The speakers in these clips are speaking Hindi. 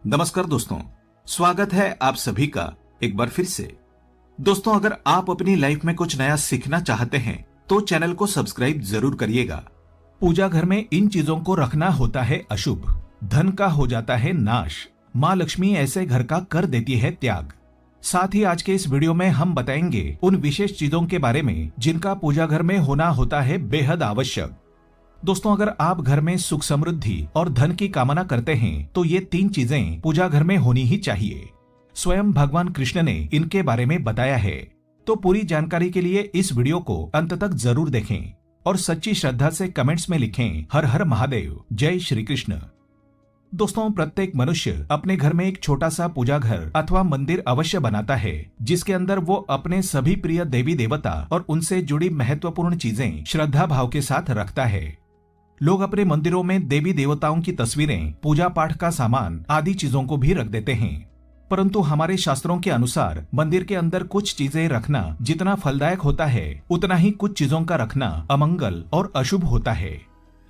नमस्कार दोस्तों, स्वागत है आप सभी का एक बार फिर से। दोस्तों, अगर आप अपनी लाइफ में कुछ नया सीखना चाहते हैं तो चैनल को सब्सक्राइब जरूर करिएगा। पूजा घर में इन चीजों को रखना होता है अशुभ, धन का हो जाता है नाश, माँ लक्ष्मी ऐसे घर का कर देती है त्याग। साथ ही आज के इस वीडियो में हम बताएंगे उन विशेष चीजों के बारे में जिनका पूजा घर में होना होता है बेहद आवश्यक। दोस्तों, अगर आप घर में सुख समृद्धि और धन की कामना करते हैं तो ये 3 चीजें पूजा घर में होनी ही चाहिए। स्वयं भगवान कृष्ण ने इनके बारे में बताया है। तो पूरी जानकारी के लिए इस वीडियो को अंत तक जरूर देखें और सच्ची श्रद्धा से कमेंट्स में लिखें हर हर महादेव, जय श्री कृष्ण। दोस्तों, प्रत्येक मनुष्य अपने घर में एक छोटा सा पूजा घर अथवा मंदिर अवश्य बनाता है, जिसके अंदर वो अपने सभी प्रिय देवी देवता और उनसे जुड़ी महत्वपूर्ण चीजें श्रद्धा भाव के साथ रखता है। लोग अपने मंदिरों में देवी देवताओं की तस्वीरें, पूजा पाठ का सामान आदि चीजों को भी रख देते हैं, परंतु हमारे शास्त्रों के अनुसार मंदिर के अंदर कुछ चीजें रखना जितना फलदायक होता है उतना ही कुछ चीजों का रखना अमंगल और अशुभ होता है।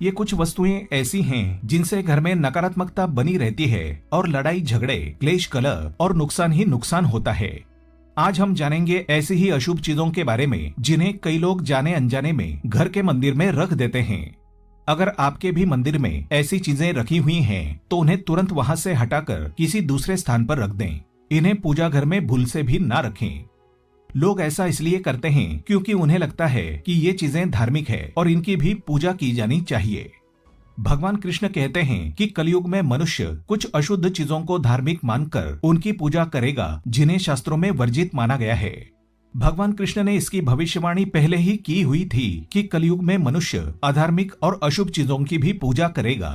ये कुछ वस्तुएं ऐसी हैं जिनसे घर में नकारात्मकता बनी रहती है और लड़ाई झगड़े, क्लेश, कलह और नुकसान ही नुकसान होता है। आज हम जानेंगे ऐसी ही अशुभ चीजों के बारे में जिन्हें कई लोग जाने अनजाने में घर के मंदिर में रख देते हैं। अगर आपके भी मंदिर में ऐसी चीजें रखी हुई हैं, तो उन्हें तुरंत वहां से हटाकर किसी दूसरे स्थान पर रख दें। इन्हें पूजा घर में भूल से भी ना रखें। लोग ऐसा इसलिए करते हैं क्योंकि उन्हें लगता है कि ये चीजें धार्मिक है और इनकी भी पूजा की जानी चाहिए। भगवान कृष्ण कहते हैं कि कलयुग में मनुष्य कुछ अशुद्ध चीजों को धार्मिक मानकर उनकी पूजा करेगा, जिन्हें शास्त्रों में वर्जित माना गया है। भगवान कृष्ण ने इसकी भविष्यवाणी पहले ही की हुई थी कि कलयुग में मनुष्य अधार्मिक और अशुभ चीजों की भी पूजा करेगा।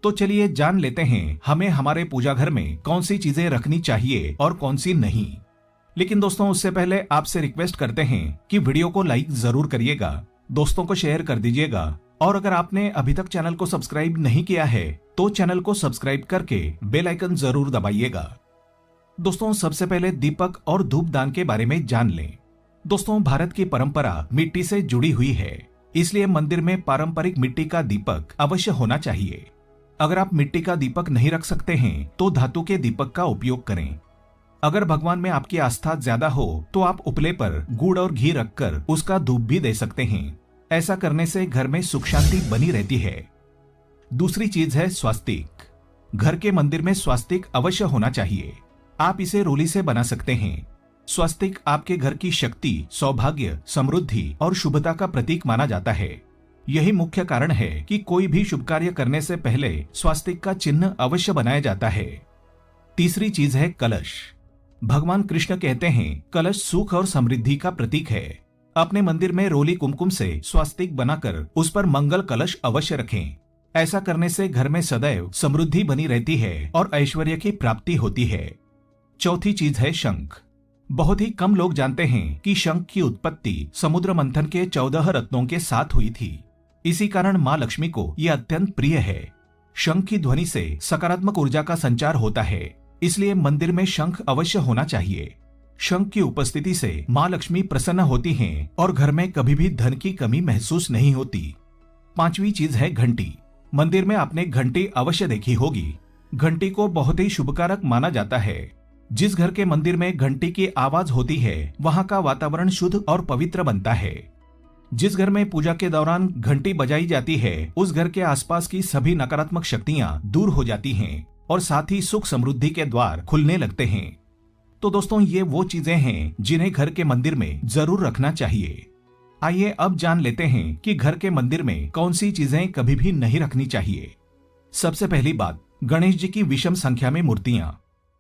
तो चलिए जान लेते हैं हमें हमारे पूजा घर में कौन सी चीजें रखनी चाहिए और कौन सी नहीं। लेकिन दोस्तों, उससे पहले आपसे रिक्वेस्ट करते हैं कि वीडियो को लाइक जरूर करिएगा, दोस्तों को शेयर कर दीजिएगा और अगर आपने अभी तक चैनल को सब्सक्राइब नहीं किया है तो चैनल को सब्सक्राइब करके बेल आइकन जरूर दबाइएगा। दोस्तों, सबसे पहले दीपक और धूप दान के बारे में जान लें। दोस्तों, भारत की परंपरा मिट्टी से जुड़ी हुई है, इसलिए मंदिर में पारंपरिक मिट्टी का दीपक अवश्य होना चाहिए। अगर आप मिट्टी का दीपक नहीं रख सकते हैं तो धातु के दीपक का उपयोग करें। अगर भगवान में आपकी आस्था ज्यादा हो तो आप उपले पर गुड़ और घी रखकर उसका धूप भी दे सकते हैं। ऐसा करने से घर में सुख शांति बनी रहती है। दूसरी चीज है स्वास्तिक। घर के मंदिर में स्वास्तिक अवश्य होना चाहिए। आप इसे रोली से बना सकते हैं। स्वास्तिक आपके घर की शक्ति, सौभाग्य, समृद्धि और शुभता का प्रतीक माना जाता है। यही मुख्य कारण है कि कोई भी शुभ कार्य करने से पहले स्वास्तिक का चिन्ह अवश्य बनाया जाता है। तीसरी चीज है कलश। भगवान कृष्ण कहते हैं कलश सुख और समृद्धि का प्रतीक है। अपने मंदिर में रोली कुमकुम से स्वास्तिक बनाकर उस पर मंगल कलश अवश्य रखें। ऐसा करने से घर में सदैव समृद्धि बनी रहती है और ऐश्वर्य की प्राप्ति होती है। चौथी चीज है शंख। बहुत ही कम लोग जानते हैं कि शंख की उत्पत्ति समुद्र मंथन के 14 रत्नों के साथ हुई थी। इसी कारण माँ लक्ष्मी को यह अत्यंत प्रिय है। शंख की ध्वनि से सकारात्मक ऊर्जा का संचार होता है, इसलिए मंदिर में शंख अवश्य होना चाहिए। शंख की उपस्थिति से माँ लक्ष्मी प्रसन्न होती हैं और घर में कभी भी धन की कमी महसूस नहीं होती। पांचवी चीज है घंटी। मंदिर में आपने घंटी अवश्य देखी होगी। घंटी को बहुत ही शुभकारक माना जाता है। जिस घर के मंदिर में घंटी की आवाज होती है वहां का वातावरण शुद्ध और पवित्र बनता है। जिस घर में पूजा के दौरान घंटी बजाई जाती है उस घर के आसपास की सभी नकारात्मक शक्तियां दूर हो जाती हैं और साथ ही सुख समृद्धि के द्वार खुलने लगते हैं। तो दोस्तों, ये वो चीजें हैं जिन्हें घर के मंदिर में जरूर रखना चाहिए। आइए अब जान लेते हैं कि घर के मंदिर में कौन सी चीजें कभी भी नहीं रखनी चाहिए। सबसे पहली बात, गणेश जी की विषम संख्या में मूर्तियां।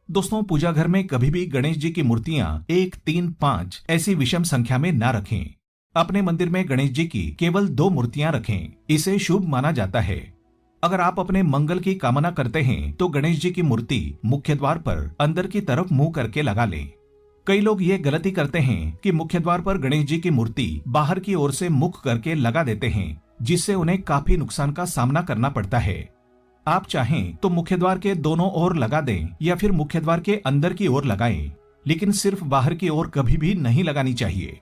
दोस्तों, पूजा घर में कभी भी गणेश जी की मूर्तियां 1, 3, 5 ऐसी विषम संख्या में ना रखें। अपने मंदिर में गणेश जी की केवल 2 मूर्तियां रखें, इसे शुभ माना जाता है। अगर आप अपने मंगल की कामना करते हैं तो गणेश जी की मूर्ति मुख्य द्वार पर अंदर की तरफ मुंह करके लगा लें। कई लोग ये गलती करते हैं कि मुख्य द्वार पर गणेश जी की मूर्ति बाहर की ओर से मुख करके लगा देते हैं, जिससे उन्हें काफी नुकसान का सामना करना पड़ता है। आप चाहें तो मुख्य द्वार के दोनों ओर लगा दें या फिर मुख्य द्वार के अंदर की ओर लगाएं, लेकिन सिर्फ बाहर की ओर कभी भी नहीं लगानी चाहिए।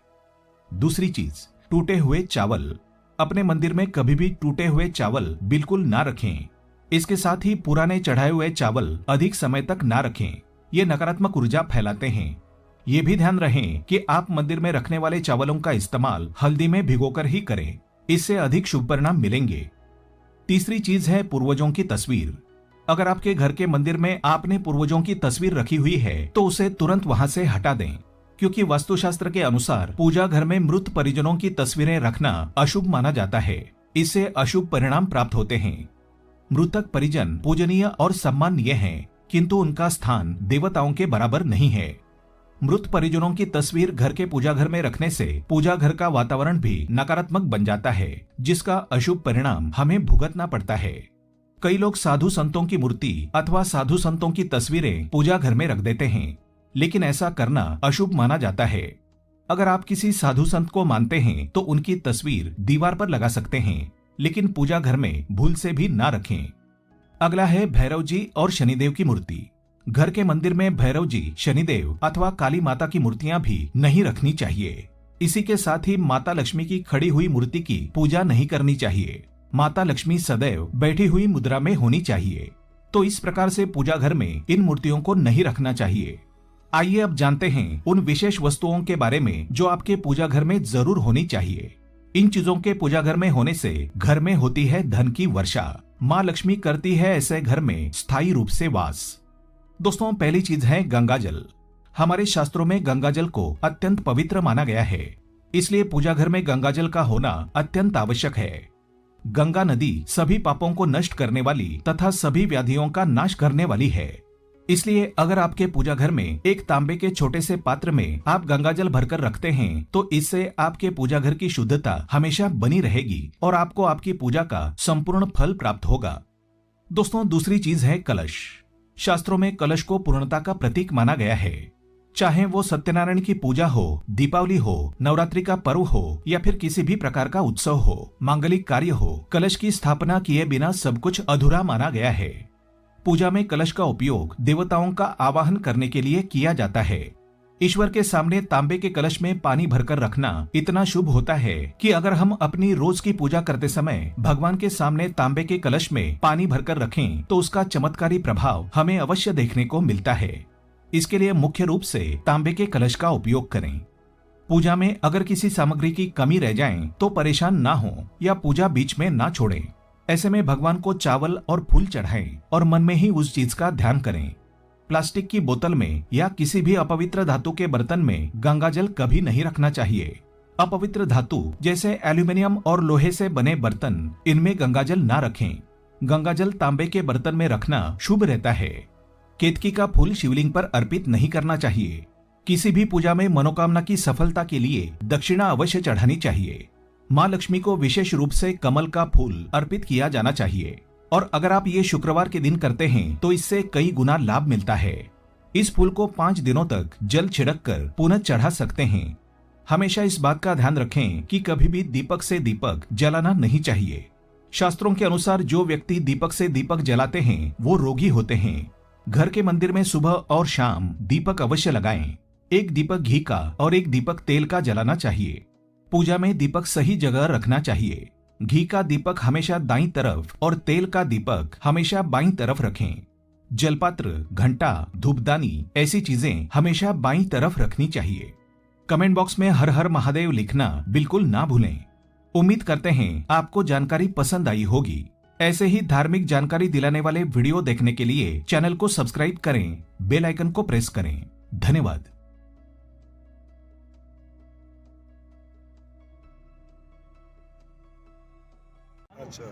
दूसरी चीज, टूटे हुए चावल। अपने मंदिर में कभी भी टूटे हुए चावल बिल्कुल ना रखें। इसके साथ ही पुराने चढ़ाए हुए चावल अधिक समय तक ना रखें, ये नकारात्मक ऊर्जा फैलाते हैं। ये भी ध्यान रहे कि आप मंदिर में रखने वाले चावलों का इस्तेमाल हल्दी में भिगोकर ही करें, इससे अधिक शुभ परिणाम मिलेंगे। तीसरी चीज है पूर्वजों की तस्वीर। अगर आपके घर के मंदिर में आपने पूर्वजों की तस्वीर रखी हुई है तो उसे तुरंत वहां से हटा दें, क्योंकि वास्तुशास्त्र के अनुसार पूजा घर में मृत परिजनों की तस्वीरें रखना अशुभ माना जाता है। इससे अशुभ परिणाम प्राप्त होते हैं। मृतक परिजन पूजनीय और सम्माननीय हैं, किंतु उनका स्थान देवताओं के बराबर नहीं है। मृत परिजनों की तस्वीर घर के पूजा घर में रखने से पूजा घर का वातावरण भी नकारात्मक बन जाता है, जिसका अशुभ परिणाम हमें भुगतना पड़ता है। कई लोग साधु संतों की मूर्ति अथवा साधु संतों की तस्वीरें पूजा घर में रख देते हैं, लेकिन ऐसा करना अशुभ माना जाता है। अगर आप किसी साधु संत को मानते हैं तो उनकी तस्वीर दीवार पर लगा सकते हैं, लेकिन पूजा घर में भूल से भी ना रखें। अगला है भैरव जी और शनिदेव की मूर्ति। घर के मंदिर में भैरव जी, शनिदेव अथवा काली माता की मूर्तियां भी नहीं रखनी चाहिए। इसी के साथ ही माता लक्ष्मी की खड़ी हुई मूर्ति की पूजा नहीं करनी चाहिए। माता लक्ष्मी सदैव बैठी हुई मुद्रा में होनी चाहिए। तो इस प्रकार से पूजा घर में इन मूर्तियों को नहीं रखना चाहिए। आइए अब जानते हैं उन विशेष वस्तुओं के बारे में जो आपके पूजा घर में जरूर होनी चाहिए। इन चीजों के पूजा घर में होने से घर में होती है धन की वर्षा। माँ लक्ष्मी करती है ऐसे घर में स्थायी रूप से वास। दोस्तों, पहली चीज है गंगा जल। हमारे शास्त्रों में गंगा जल को अत्यंत पवित्र माना गया है, इसलिए पूजा घर में गंगा जल का होना अत्यंत आवश्यक है। गंगा नदी सभी पापों को नष्ट करने वाली तथा सभी व्याधियों का नाश करने वाली है। इसलिए अगर आपके पूजा घर में एक तांबे के छोटे से पात्र में आप गंगा जल भरकर रखते हैं तो इससे आपके पूजा घर की शुद्धता हमेशा बनी रहेगी और आपको आपकी पूजा का संपूर्ण फल प्राप्त होगा। दोस्तों, दूसरी चीज है कलश। शास्त्रों में कलश को पूर्णता का प्रतीक माना गया है। चाहे वो सत्यनारायण की पूजा हो, दीपावली हो, नवरात्रि का पर्व हो या फिर किसी भी प्रकार का उत्सव हो, मांगलिक कार्य हो, कलश की स्थापना किए बिना सब कुछ अधूरा माना गया है। पूजा में कलश का उपयोग देवताओं का आवाहन करने के लिए किया जाता है। ईश्वर के सामने तांबे के कलश में पानी भरकर रखना इतना शुभ होता है कि अगर हम अपनी रोज की पूजा करते समय भगवान के सामने तांबे के कलश में पानी भरकर रखें तो उसका चमत्कारी प्रभाव हमें अवश्य देखने को मिलता है। इसके लिए मुख्य रूप से तांबे के कलश का उपयोग करें। पूजा में अगर किसी सामग्री की कमी रह जाए तो परेशान ना हो या पूजा बीच में ना छोड़ें। ऐसे में भगवान को चावल और फूल चढ़ाएं और मन में ही उस चीज का ध्यान करें। प्लास्टिक की बोतल में या किसी भी अपवित्र धातु के बर्तन में गंगा जल कभी नहीं रखना चाहिए। अपवित्र धातु जैसे एल्यूमिनियम और लोहे से बने बर्तन, इनमें गंगा जल ना रखें। गंगा जल तांबे के बर्तन में रखना शुभ रहता है। केतकी का फूल शिवलिंग पर अर्पित नहीं करना चाहिए। किसी भी पूजा में मनोकामना की सफलता के लिए दक्षिणा अवश्य चढ़ानी चाहिए। माँ लक्ष्मी को विशेष रूप से कमल का फूल अर्पित किया जाना चाहिए और अगर आप ये शुक्रवार के दिन करते हैं तो इससे कई गुना लाभ मिलता है। इस फूल को 5 दिनों तक जल छिड़क कर पुनः चढ़ा सकते हैं। हमेशा इस बात का ध्यान रखें कि कभी भी दीपक से दीपक जलाना नहीं चाहिए। शास्त्रों के अनुसार जो व्यक्ति दीपक से दीपक जलाते हैं वो रोगी होते हैं। घर के मंदिर में सुबह और शाम दीपक अवश्य लगाएं। एक दीपक घी का और एक दीपक तेल का जलाना चाहिए। पूजा में दीपक सही जगह रखना चाहिए। घी का दीपक हमेशा दाईं तरफ और तेल का दीपक हमेशा बाईं तरफ रखें। जलपात्र, घंटा, धूपदानी ऐसी चीजें हमेशा बाईं तरफ रखनी चाहिए। कमेंट बॉक्स में हर हर महादेव लिखना बिल्कुल ना भूलें। उम्मीद करते हैं आपको जानकारी पसंद आई होगी। ऐसे ही धार्मिक जानकारी दिलाने वाले वीडियो देखने के लिए चैनल को सब्सक्राइब करें, बेल आइकन को प्रेस करें। धन्यवाद। अच्छा।